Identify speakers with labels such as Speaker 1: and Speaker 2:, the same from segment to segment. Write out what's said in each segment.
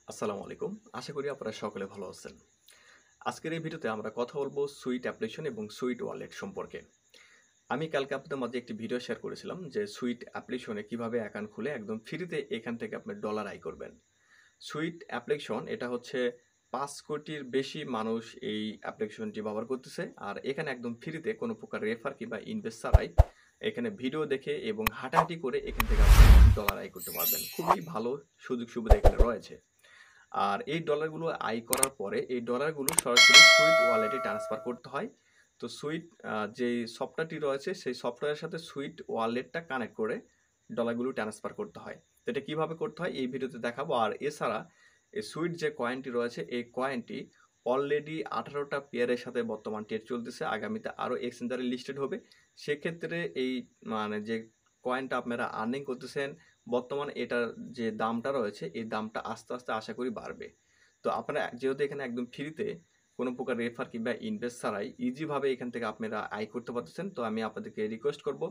Speaker 1: আসসালামু আলাইকুম। আশা করি আপনারা সকলে ভালো আছেন। আজকের এই ভিডিওতে আমরা কথা বলবো সুইট অ্যাপ্লিকেশন এবং সুইট ওয়ালেট সম্পর্কে। আমি কালকে আপনাদের মাঝে একটি ভিডিও শেয়ার করেছিলাম যে সুইট অ্যাপ্লিকেশনে কিভাবে অ্যাকাউন্ট খুলে একদম ফ্রিতে এখান থেকে আপনি ডলার আয় করবেন। সুইট অ্যাপ্লিকেশন এটা হচ্ছে ৫ কোটির বেশি মানুষ এই অ্যাপ্লিকেশনটি ব্যবহার করতেছে। আর এখানে একদম ফ্রিতে কোনো প্রকার রেফার কিংবা ইনভেস্ট ছাড়াই এখানে ভিডিও দেখে এবং হাঁটাহাঁটি করে এখান থেকে আপনি ডলার আয় করতে পারবেন। খুবই ভালো সুযোগ সুবিধা এখানে রয়েছে। আর এই ডলারগুলো আয় করার পরে এই ডলারগুলো সরাসরি সুইট ওয়ালেটে ট্রান্সফার করতে হয়। তো সুইট যে সফটওয়্যারটি রয়েছে সেই সফটওয়্যারের সাথে সুইট ওয়ালেটটা কানেক্ট করে ডলারগুলো ট্রান্সফার করতে হয়। তো এটা কীভাবে করতে হয় এই ভিডিওতে দেখাবো। আর এছাড়া এই সুইট যে কয়েনটি রয়েছে এই কয়েনটি অলরেডি 18টা পেয়ারের সাথে বর্তমান ট্রেড চলতেছে। আগামীতে আরও এক্সচেঞ্জারে লিস্টেড হবে। সেক্ষেত্রে এই যে কয়েনটা আপনারা আর্নিং করতেছেন বর্তমানে এটার যে দামটা রয়েছে এই দামটা আস্তে আস্তে আশা করি বাড়বে। তো আপনারা যেহেতু এখানে একদম ফ্রিতে কোনো প্রকার রেফার কিংবা ইনভেস্ট ছাড়াই ইজিভাবে এখান থেকে আপনারা আয় করতে পারতেছেন। তো আমি আপনাদেরকে রিকোয়েস্ট করব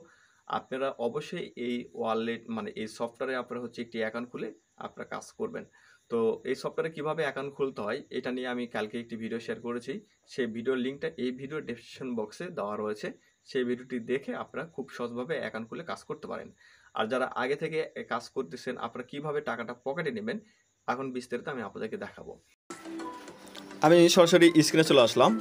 Speaker 1: আপনারা অবশ্যই এই ওয়ালেট এই সফটওয়্যারে আপনারা একটি অ্যাকাউন্ট খুলে আপনারা কাজ করবেন। তো এই সফটওয়্যারে কীভাবে অ্যাকাউন্ট খুলতে হয় এটা নিয়ে আমি কালকে একটি ভিডিও শেয়ার করেছি। সেই ভিডিওর লিঙ্কটা এই ভিডিও ডেসক্রিপশন বক্সে দেওয়া রয়েছে। সেই ভিডিওটি দেখে আপনারা খুব সহজভাবে অ্যাকাউন্ট খুলে কাজ করতে পারেন। আর যারা আগে থেকে কাজ করতেছেন আপনারা কিভাবে টাকাটা পকেটে নেবেন এখন বিস্তারিত আমি আপনাদেরকে দেখাবো। আমি সরাসরি স্ক্রিনে চলে আসলাম।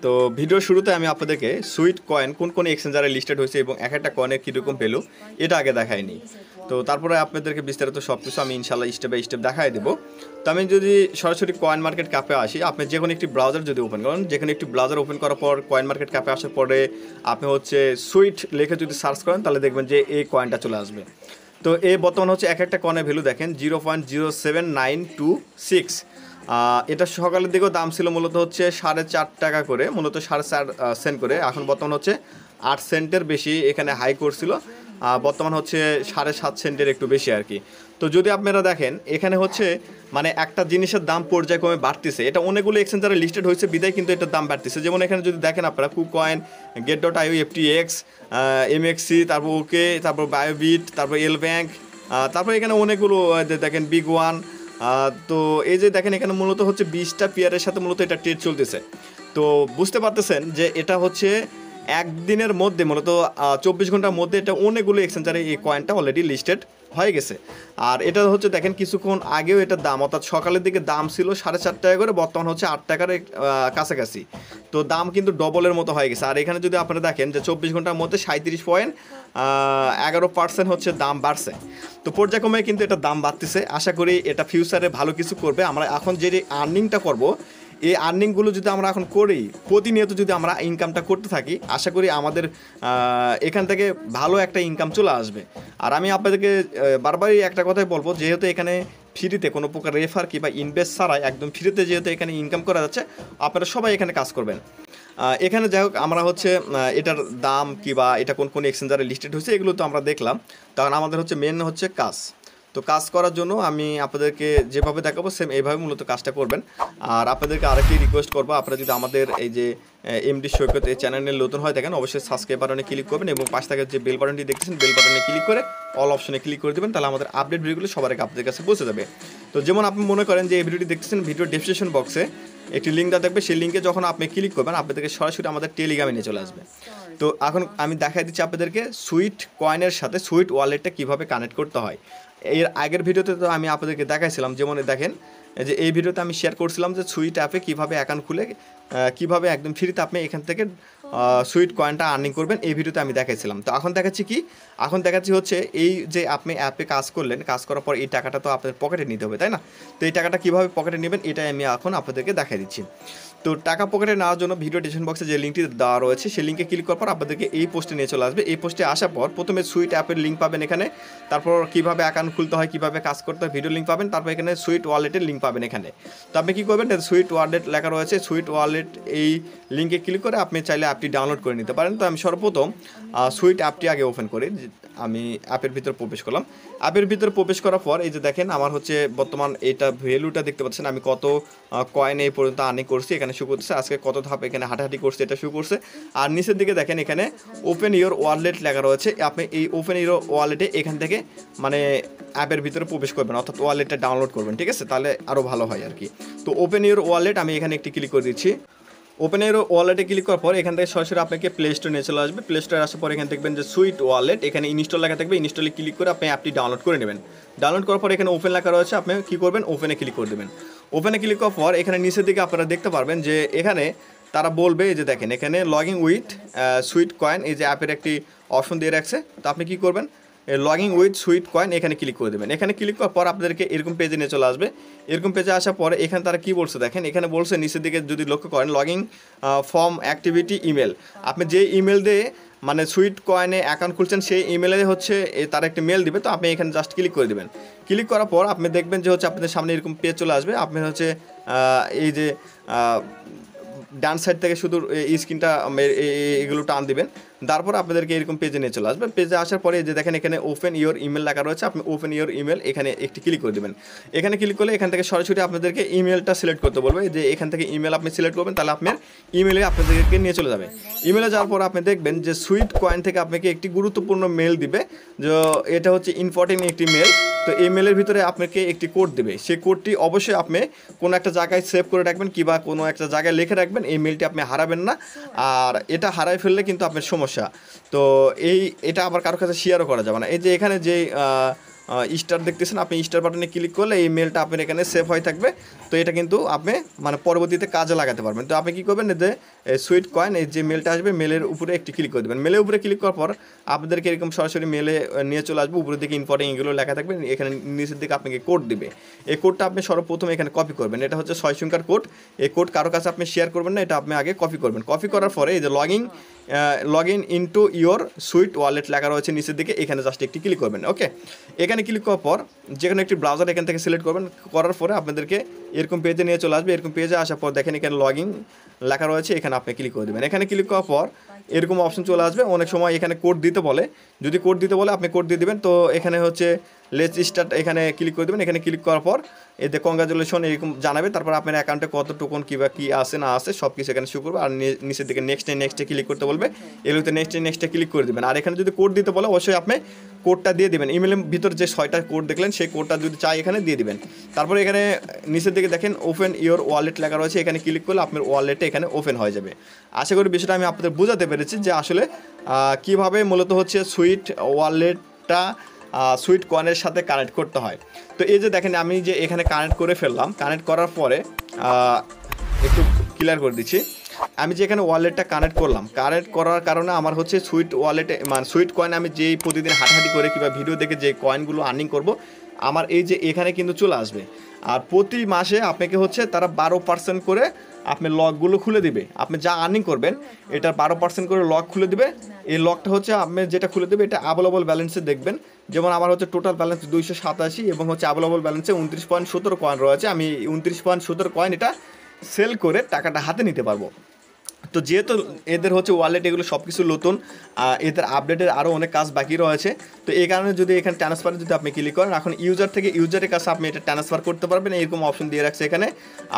Speaker 1: তো ভিডিওর শুরুতে আমি আপনাদেরকে সুইট কয়েন কোন কোন এক্সচেঞ্জারে লিস্টেড হয়েছে এবং এক একটা কয়েনের কীরকম ভ্যালু এটা আগে দেখাইনি। তো তারপরে আপনাদেরকে বিস্তারিত সব কিছু আমি ইনশাল্লাহ স্টেপ বাই স্টেপ দেখাই দেবো। তো আমি যদি সরাসরি কয়েন মার্কেট ক্যাপে আসি, আপনি যে কোনো একটি ব্রাউজার যদি ওপেন করেন, যেখানে একটি ব্রাউজার ওপেন করার পর কয়েন মার্কেট ক্যাপে আসার পরে আপনি সুইট লিখে যদি সার্চ করেন তাহলে দেখবেন যে এই কয়েনটা চলে আসবে। তো এই বর্তমান এক একটা কয়েনের ভ্যালু দেখেন 0.07926। এটা সকালের দিকেও দাম ছিল মূলত 4.5 টাকা করে, মূলত 4.5 সেন্ট করে। এখন বর্তমান 8 সেন্টের বেশি এখানে হাই করছিল, বর্তমান 7.5 সেন্টের একটু বেশি আর কি। তো যদি আপনারা দেখেন এখানে একটা জিনিসের দাম পর্যায়ক্রমে বাড়তেছে। এটা অনেকগুলো এক্সচেঞ্জারে লিস্টেড হয়েছে বিদায় কিন্তু এটার দাম বাড়তেছে। যেমন এখানে যদি দেখেন আপনারা কুকয়েন, get.io, FTX, MXC, তারপর ওকে, তারপর বায়োবিট, তারপর এল ব্যাংক, তারপর এখানে অনেকগুলো দেখেন বিগ ওয়ান। তো এই যে দেখেন এখানে মূলত 20টা পেয়ারের সাথে মূলত এটা ট্রেড চলতেছে। তো বুঝতে পারতেছেন যে এটা একদিনের মধ্যে মূলত 24 ঘন্টার মধ্যে এটা অনেকগুলো এক্সচেঞ্জারে এই কয়েনটা অলরেডি লিস্টেড হয়ে গেছে। আর এটা দেখেন কিছুক্ষণ আগেও এটার দাম, অর্থাৎ সকালের দিকে দাম ছিল 4.5 টাকা করে, বর্তমান 8 টাকার কাছাকাছি। তো দাম কিন্তু ডবলের মতো হয়ে গেছে। আর এখানে যদি আপনারা দেখেন যে 24 ঘন্টার মধ্যে 37.11% দাম বাড়ছে। তো পর্যায়ক্রমে কিন্তু এটা দাম বাড়তেছে। আশা করি এটা ফিউচারে ভালো কিছু করবে। আমরা এখন যে আর্নিংটা করব এই আর্নিংগুলো যদি আমরা এখন করি, প্রতিনিয়ত যদি আমরা ইনকামটা করতে থাকি, আশা করি আমাদের এখান থেকে ভালো একটা ইনকাম চলে আসবে। আর আমি আপনাদেরকে বারবারই একটা কথাই বলবো, যেহেতু এখানে ফ্রিতে কোনো প্রকার রেফার কিংবা ইনভেস্ট ছাড়াই একদম ফ্রিতে যেহেতু এখানে ইনকাম করা যাচ্ছে, আপনারা সবাই এখানে কাজ করবেন। এখানে যাই হোক আমরা এটার দাম কিংবা এটা কোন কোন এক্সচেঞ্জারে লিস্টেড হয়েছে এগুলো তো আমরা দেখলাম। তখন আমাদের মেন কাজ। তো কাজ করার জন্য আমি আপনাদেরকে যেভাবে দেখাবো সেম এইভাবে মূলত কাজটা করবেন। আর আপনাদেরকে আরেকটি রিকোয়েস্ট করবো, আপনারা যদি আমাদের এই যে এমডি সৈকত এই চ্যানেলে নতুন হয় দেখেন, অবশ্যই সাবস্ক্রাইব বাটনে ক্লিক করবেন এবং পাশে থাকা যে বেল বাটনটি দেখতেছেন বেল বাটনে ক্লিক করে অল অপশনে ক্লিক করে দেবেন। তাহলে আমাদের আপডেট ভিডিওগুলো সবার আগে আপনাদের কাছে পৌঁছে যাবে। তো যেমন আপনি মনে করেন যে এই ভিডিওটি দেখতেছেন, ভিডিও ডেসক্রিপশন বক্সে একটি লিঙ্ক দেওয়া থাকবে, সেই লিঙ্কে যখন আপনি ক্লিক করবেন আপনাদেরকে সরাসরি আমাদের টেলিগ্রামে নিয়ে চলে আসবে। তো এখন আমি দেখাই দিচ্ছি আপনাদেরকে সুইট কয়েনের সাথে সুইট ওয়ালেটটা কীভাবে কানেক্ট করতে হয়। এর আগের ভিডিওতে তো আমি আপনাদেরকে দেখাইছিলাম, যেমন দেখেন যে এই ভিডিওতে আমি শেয়ার করছিলাম যে সুইট অ্যাপে কীভাবে অ্যাকাউন্ট খুলে কীভাবে একদম ফ্রিতে আপনি এখান থেকে সুইট কয়েনটা আর্নিং করবেন, এই ভিডিওতে আমি দেখাইছিলাম। তো এখন দেখাচ্ছি কি, এখন দেখাচ্ছি এই যে আপনি অ্যাপে কাজ করলেন, কাজ করার পর এই টাকাটা তো আপনার পকেটে নিতে হবে, তাই না? তো এই টাকাটা কীভাবে পকেটে নেবেন এটাই আমি এখন আপনাদেরকে দেখাই দিচ্ছি। তো টাকা পকেটে নেওয়ার জন্য ভিডিও ডিসক্রিপশন বক্সে যে লিঙ্কটি দেওয়া রয়েছে সেই লিঙ্কে ক্লিক করার পর আপনাদেরকে এই পোস্টে নিয়ে চলে আসবে। এই পোস্টে আসার পর প্রথমে সুইট অ্যাপের লিঙ্ক পাবেন এখানে, তারপর কীভাবে অ্যাকাউন্ট খুলতে হয়, কীভাবে কাজ করতে হয় ভিডিও লিঙ্ক পাবেন, তারপর এখানে সুইট ওয়ালেটের লিঙ্ক পাবেন এখানে। তো আপনি কী করবেন, সুইট ওয়ালেট লেখা রয়েছে, সুইট ওয়ালেট ওয়ালেট এই লিঙ্কে ক্লিক করে আপনি চাইলে অ্যাপটি ডাউনলোড করে নিতে পারেন। তো আমি সর্বপ্রথম সুইট অ্যাপটি আগে ওপেন করি। আমি অ্যাপের ভিতর প্রবেশ করলাম। অ্যাপের ভিতর প্রবেশ করার পর এই যে দেখেন আমার হচ্ছে বর্তমান এটা ভ্যালুটা দেখতে পাচ্ছেন, আমি কত কয়েন এই পর্যন্ত আর্নিং করছি এখানে শো করতেছে, আজকে কত ধাপ এখানে হাঁটাহাঁটি করছে এটা শো করছে। আর নিচের দিকে দেখেন এখানে ওপেন ইওর ওয়ালেট লেখা রয়েছে। আপনি এই ওপেন ইওর ওয়ালেটে এখান থেকে মানে অ্যাপের ভিতরে প্রবেশ করবেন, অর্থাৎ ওয়ালেটটা ডাউনলোড করবেন, ঠিক আছে? তাহলে আরও ভালো হয় আর কি। তো ওপেন ইওর ওয়ালেট আমি এখানে একটি ক্লিক করে দিচ্ছি। ওপেন ইওর ওয়ালেটে ক্লিক করার পর এখান থেকে সরাসরি আপনাকে প্লে স্টোর নিয়ে চলে আসবে। প্লে স্টোরে আসার পর এখানে দেখবেন যে সুইট ওয়ালেট, এখানে ইনস্টল লেখা থাকবে। ইনস্টলে ক্লিক করে আপনি অ্যাপটি ডাউনলোড করে নেবেন। ডাউনলোড করার পর এখানে ওপেন লেখা রয়েছে, আপনি কী করবেন, ওপেনে ক্লিক করে দেবেন। ওপেনে ক্লিক করার পর এখানে নিচের দিকে আপনারা দেখতে পারবেন যে এখানে তারা বলবে এই যে দেখেন এখানে লগইন উইথ সুইট কয়েন, এই যে অ্যাপের একটি অপশন দিয়ে রাখছে। তো আপনি কী করবেন, লগইন উইথ সুইট কয়েন এখানে ক্লিক করে দেবেন। এখানে ক্লিক করার পর আপনাদেরকে এরকম পেজে নিয়ে চলে আসবে। এরকম পেজে আসার পরে এখানে তারা কী বলছে দেখেন, এখানে বলছে নিচের দিকে যদি লক্ষ্য করেন লগইন ফর্ম অ্যাক্টিভিটি ইমেল। আপনি যে ইমেল দিয়ে মানে সুইট কয়েনে অ্যাকাউন্ট খুলছেন সেই ইমেলে হচ্ছে তারা একটা মেল দিবে। তো আপনি এখানে জাস্ট ক্লিক করে দেবেন। ক্লিক করার পর আপনি দেখবেন যে হচ্ছে আপনাদের সামনে এরকম পেজ চলে আসবে। আপনি হচ্ছে এই যে ডান সাইড থেকে শুধু স্ক্রিনটা এগুলো টান দিবেন, তারপর আপনাদেরকে এরকম পেজে নিয়ে চলে আসবে। পেজে আসার পরে যে দেখেন এখানে ওপেন ইওর ইমেল লেখা রয়েছে, আপনি ওপেন ইওর ইমেল এখানে একটি ক্লিক করে দেবেন। এখানে ক্লিক করলে এখান থেকে সরাসরি আপনাদেরকে ইমেলটা সিলেক্ট করতে বলবে, যে এখান থেকে ইমেল আপনি সিলেক্ট করবেন, তাহলে আপনার ইমেলে আপনাদেরকে নিয়ে চলে যাবে। ইমেলে যাওয়ার পর আপনি দেখবেন যে সুইট কয়েন থেকে আপনাকে একটি গুরুত্বপূর্ণ মেল দিবে, যে এটা হচ্ছে ইম্পর্টেন্ট একটি মেল। তো এই মেলের ভিতরে আপনাকে একটি কোড দেবে। সেই কোডটি অবশ্যই আপনি কোনো একটা জায়গায় সেভ করে রাখবেন কিংবা কোনো একটা জায়গায় লিখে রাখবেন। এই মেলটি আপনি হারাবেন না, আর এটা হারাই ফেললে কিন্তু আপনার সমস্যা। তো এটা আবার কারোর কাছে শেয়ারও করা যাবে না। এই যে এখানে যে স্টার দেখতেছেন, আপনি স্টার বাটনে ক্লিক করলে এই মেলটা আপনার এখানে সেভ হয়ে থাকবে। তো এটা কিন্তু আপনি মানে পরবর্তীতে কাজে লাগাতে পারবেন। তো আপনি কী করবেন, যে সুইট কয়েন এই যে মেলটা আসবে মেলের উপরে একটি ক্লিক করে দেবেন। মেলের উপরে ক্লিক করার পর আপনাদেরকে এরকম সরাসরি মেলে নিয়ে চলে আসবে। উপরের দিকে ইম্পর্টেন্ট এগুলো লেখা থাকবে, এখানে নিচের দিকে আপনাকে কোড দিবে। এই কোডটা আপনি সর্বপ্রথম এখানে কপি করবেন। এটা হচ্ছে 6 সংখ্যার কোড। এই কোড কারো কাছে আপনি শেয়ার করবেন না, এটা আপনি আগে কপি করবেন। কপি করার পরে এই যে log in into your sweet wallet লেখা রয়েছে নিচের দিকে, এখানে জাস্ট একটি ক্লিক করবেন। ওকে, এখানে ক্লিক করার পর যেখানে একটি ব্রাউজার এখান থেকে সিলেক্ট করবেন। করার পরে আপনাদেরকে এরকম পেজে নিয়ে চলে আসবে। এরকম পেজে আসার পর দেখেন এখানে লগ ইন লেখা রয়েছে, এখানে আপনি ক্লিক করে দেবেন। এখানে ক্লিক করার পর এরকম অপশন চলে আসবে। অনেক সময় এখানে কোড দিতে বলে, যদি কোড দিতে বলে আপনি কোড দিয়ে দেবেন। তো এখানে হচ্ছে লেটস স্টার্ট, এখানে ক্লিক করে দেবেন। এখানে ক্লিক করার পর এতে কংগ্রাচুলেশন এরকম জানাবে। তারপর আপনার অ্যাকাউন্টে কত টোকন কী বা কী আসে না আসে সব কিছু এখানে শো করবে। আর নিচের দিকে নেক্সটে ক্লিক করতে বলবে, এগুলোতে নেক্সটে ক্লিক করে দেবেন। আর এখানে যদি কোড দিতে বলে অবশ্যই আপনি কোডটা দিয়ে দেবেন। ইমেলের ভিতর যে 6টা কোড দেখলেন সেই কোডটা যদি চাই এখানে দিয়ে দিবেন। তারপরে এখানে নিচের দিকে দেখেন ওপেন ইওর ওয়ালেট লেখা রয়েছে, এখানে ক্লিক করলে আপনার ওয়ালেটে এখানে ওপেন হয়ে যাবে। আশা করি বিষয়টা আমি আপনাদের বোঝাতে পেরেছি যে আসলে কীভাবে মূলত হচ্ছে সুইট ওয়ালেটটা সুইট কয়েনের সাথে কানেক্ট করতে হয়। তো এই যে দেখেন আমি যে এখানে কানেক্ট করে ফেললাম, কানেক্ট করার পরে একটু ক্লিয়ার করে দিচ্ছি। আমি যে এখানে ওয়ালেটটা কানেক্ট করলাম, কানেক্ট করার কারণে আমার হচ্ছে সুইট ওয়ালেটে মানে সুইট কয়েন আমি যেই প্রতিদিন হাঁটাহাঁটি করে কিংবা ভিডিও দেখে যে কয়েনগুলো আর্নিং করব, আমার এই যে এখানে কিন্তু চলে আসবে। আর প্রতি মাসে আপনাকে হচ্ছে তারা 12% করে আপনার লকগুলো খুলে দিবে। আপনি যা আর্নিং করবেন এটার 12% করে লক খুলে দিবে। এই লকটা হচ্ছে আপনি যেটা খুলে দেবে এটা অ্যাভেলেবল ব্যালেন্সে দেখবেন। যেমন আমার হচ্ছে টোটাল ব্যালেন্স 287 এবং হচ্ছে অ্যাভেলেবল ব্যালেন্সে 29.17 কয়েন রয়েছে। আমি 29.17 কয়েন এটা সেল করে টাকাটা হাতে নিতে পারবো। তো যেহেতু এদের হচ্ছে ওয়ালেট এগুলো সব কিছু নতুন, এদের আপডেটের আরও অনেক কাজ বাকি রয়েছে। তো এই কারণে যদি এখানে ট্রান্সফারে যদি আপনি ক্লিক করেন, এখন ইউজার থেকে ইউজারের কাছে আপনি এটা ট্রান্সফার করতে পারবেন, এরকম অপশন দিয়ে রাখছে এখানে।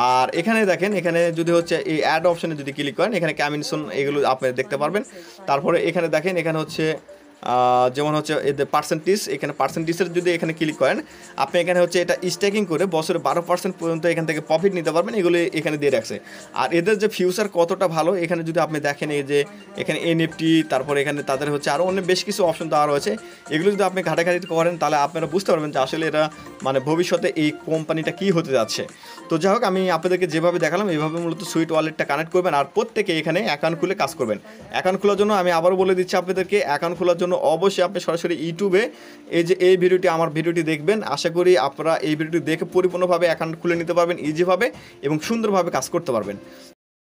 Speaker 1: আর এখানে দেখেন এখানে যদি হচ্ছে এই অ্যাড অপশনে যদি ক্লিক করেন, এখানে কমিশন এগুলো আপনি দেখতে পারবেন। তারপরে এখানে দেখেন এখানে হচ্ছে যেমন হচ্ছে এদের পার্সেন্টেজ, এখানে পার্সেন্টেজের যদি এখানে ক্লিক করেন আপনি এখানে হচ্ছে এটা স্ট্যাকিং করে বছরে 12% পর্যন্ত এখান থেকে প্রফিট নিতে পারবেন, এগুলো এখানে দিয়ে রাখছে। আর এদের যে ফিউচার কতটা ভালো এখানে যদি আপনি দেখেন, এই যে এখানে এনএফটি, তারপরে এখানে তাদের হচ্ছে আরও অনেক বেশ কিছু অপশন দেওয়া রয়েছে। এগুলো যদি আপনি ঘাটাঘাটি করেন তাহলে আপনারা বুঝতে পারবেন যে আসলে এরা মানে ভবিষ্যতে এই কোম্পানিটা কী হতে যাচ্ছে। তো যাই হোক, আমি আপনাদেরকে যেভাবে দেখালাম এইভাবে মূলত সুইট ওয়ালেটটা কানেক্ট করবেন আর প্রত্যেকে এখানে অ্যাকাউন্ট খুলে কাজ করবেন। অ্যাকাউন্ট খোলার জন্য আমি আবারও বলে দিচ্ছি আপনাদেরকে, অ্যাকাউন্ট খোলার জন্য অবশ্যই আপনি সরাসরি ইউটিউবে এই ভিডিওটি আমার ভিডিওটি দেখবেন। আশা করি আপনারা এই ভিডিওটি দেখে পরিপূর্ণভাবে অ্যাকাউন্ট খুলে নিতে পারবেন ইজিভাবে এবং সুন্দরভাবে কাজ করতে পারবেন।